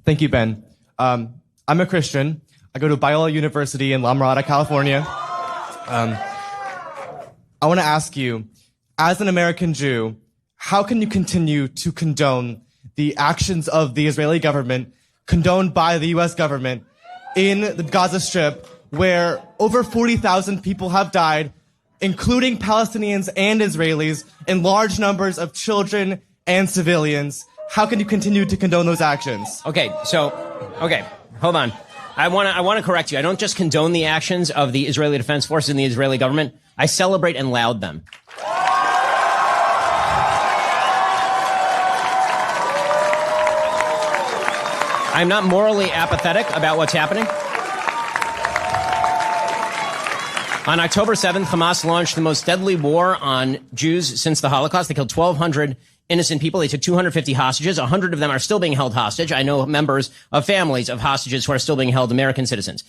Thank you, Ben. I'm a Christian. I go to Biola University in La Mirada, California. I want to ask you, as an American Jew, how can you continue to condone the actions of the Israeli government, condoned by the U.S. government, in the Gaza Strip, where over 40,000 people have died, including Palestinians and Israelis, and large numbers of children and civilians? How can you continue to condone those actions? Okay, hold on. I want to correct you. I don't just condone the actions of the Israeli Defense Forces and the Israeli government. I celebrate and laud them. I'm not morally apathetic about what's happening. On October 7th, Hamas launched the most deadly war on Jews since the Holocaust. They killed 1,200 innocent people. They took 250 hostages. 100 of them are still being held hostage. I know members of families of hostages who are still being held, American citizens.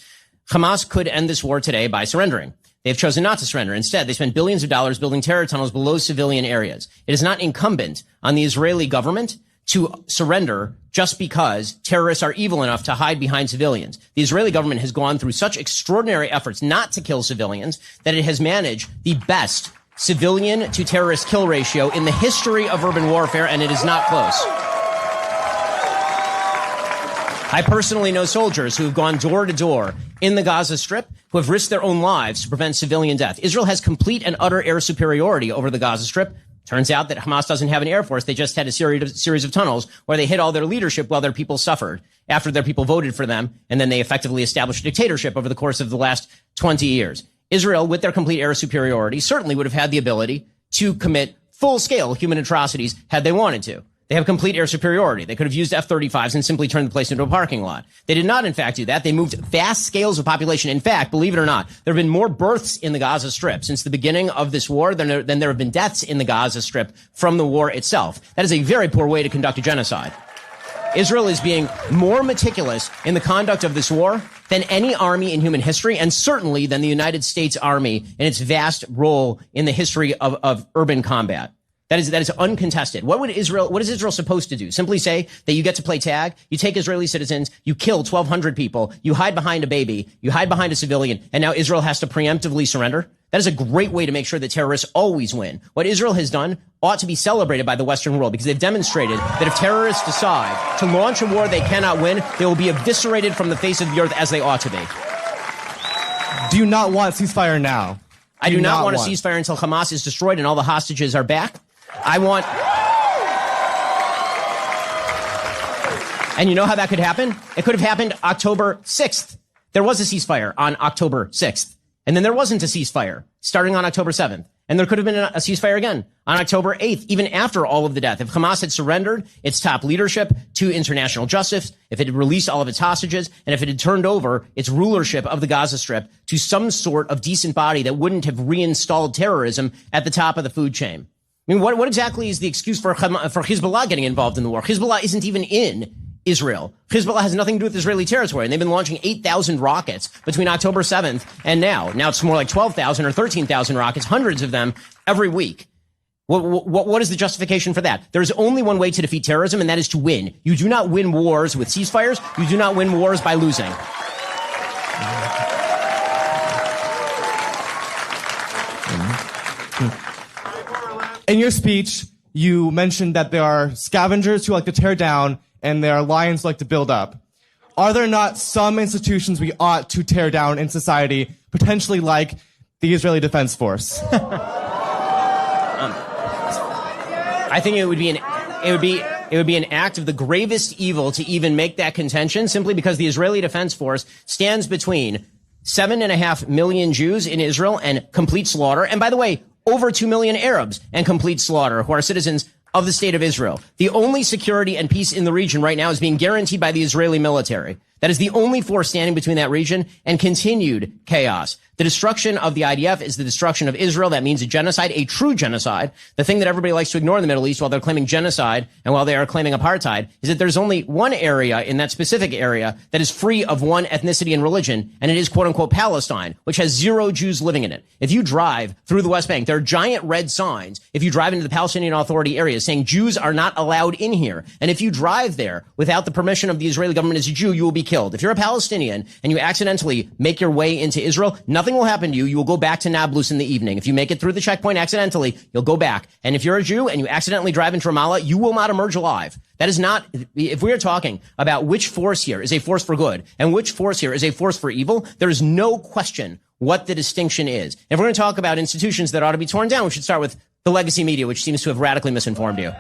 Hamas could end this war today by surrendering. They've chosen not to surrender. Instead, they spent billions of dollars building terror tunnels below civilian areas. It is not incumbent on the Israeli government to surrender just because terrorists are evil enough to hide behind civilians. The Israeli government has gone through such extraordinary efforts not to kill civilians that it has managed the best civilian to terrorist kill ratio in the history of urban warfare, and it is not close. I personally know soldiers who have gone door to door in the Gaza Strip who have risked their own lives to prevent civilian death. Israel has complete and utter air superiority over the Gaza Strip. Turns out that Hamas doesn't have an air force. They just had a series of tunnels where they hid all their leadership while their people suffered after their people voted for them, and then they effectively established a dictatorship over the course of the last 20 years. Israel, with their complete air superiority, certainly would have had the ability to commit full-scale human atrocities had they wanted to. They have complete air superiority. They could have used F-35s and simply turned the place into a parking lot. They did not, in fact, do that. They moved vast scales of population. In fact, believe it or not, there have been more births in the Gaza Strip since the beginning of this war than there have been deaths in the Gaza Strip from the war itself. That is a very poor way to conduct a genocide. Israel is being more meticulous in the conduct of this war than any army in human history, and certainly than the United States Army in its vast role in the history of urban combat. That is uncontested. What is Israel supposed to do? Simply say that you get to play tag, you take Israeli citizens, you kill 1,200 people, you hide behind a baby, you hide behind a civilian, and now Israel has to preemptively surrender? That is a great way to make sure that terrorists always win. What Israel has done ought to be celebrated by the Western world, because they've demonstrated that if terrorists decide to launch a war they cannot win, they will be eviscerated from the face of the earth as they ought to be. Do you not want a ceasefire now? I do not want a ceasefire until Hamas is destroyed and all the hostages are back. And you know how that could happen? It could have happened October 6th. There was a ceasefire on October 6th. And then there wasn't a ceasefire starting on October 7th. And there could have been a ceasefire again on October 8th, even after all of the death. If Hamas had surrendered its top leadership to international justice, if it had released all of its hostages, and if it had turned over its rulership of the Gaza Strip to some sort of decent body that wouldn't have reinstalled terrorism at the top of the food chain. I mean, what exactly is the excuse for Hezbollah getting involved in the war? Hezbollah isn't even in Israel. Hezbollah has nothing to do with Israeli territory, and they've been launching 8,000 rockets between October 7th and now. Now it's more like 12,000 or 13,000 rockets, hundreds of them every week. What is the justification for that? There is only one way to defeat terrorism, and that is to win. You do not win wars with ceasefires. You do not win wars by losing. In your speech, you mentioned that there are scavengers who like to tear down and there are lions who like to build up. Are there not some institutions we ought to tear down in society, potentially like the Israeli Defense Force? I think it would be an act of the gravest evil to even make that contention, simply because the Israeli Defense Force stands between 7.5 million Jews in Israel and complete slaughter. And by the way, over 2 million Arabs and complete slaughter who are citizens of the state of Israel. The only security and peace in the region right now is being guaranteed by the Israeli military. That is the only force standing between that region and continued chaos. The destruction of the IDF is the destruction of Israel. That means a genocide, a true genocide. The thing that everybody likes to ignore in the Middle East while they're claiming genocide and while they are claiming apartheid is that there's only one area in that specific area that is free of one ethnicity and religion, and it is quote unquote Palestine, which has 0 Jews living in it. If you drive through the West Bank, there are giant red signs if you drive into the Palestinian Authority areas saying Jews are not allowed in here. And if you drive there without the permission of the Israeli government as a Jew, you will be killed. If you're a Palestinian and you accidentally make your way into Israel, nothing will happen to you. You will go back to Nablus in the evening. If you make it through the checkpoint accidentally, you'll go back. And if you're a Jew and you accidentally drive into Ramallah, you will not emerge alive. That is not, if we are talking about which force here is a force for good and which force here is a force for evil, there is no question what the distinction is. If we're going to talk about institutions that ought to be torn down, we should start with the legacy media, which seems to have radically misinformed you.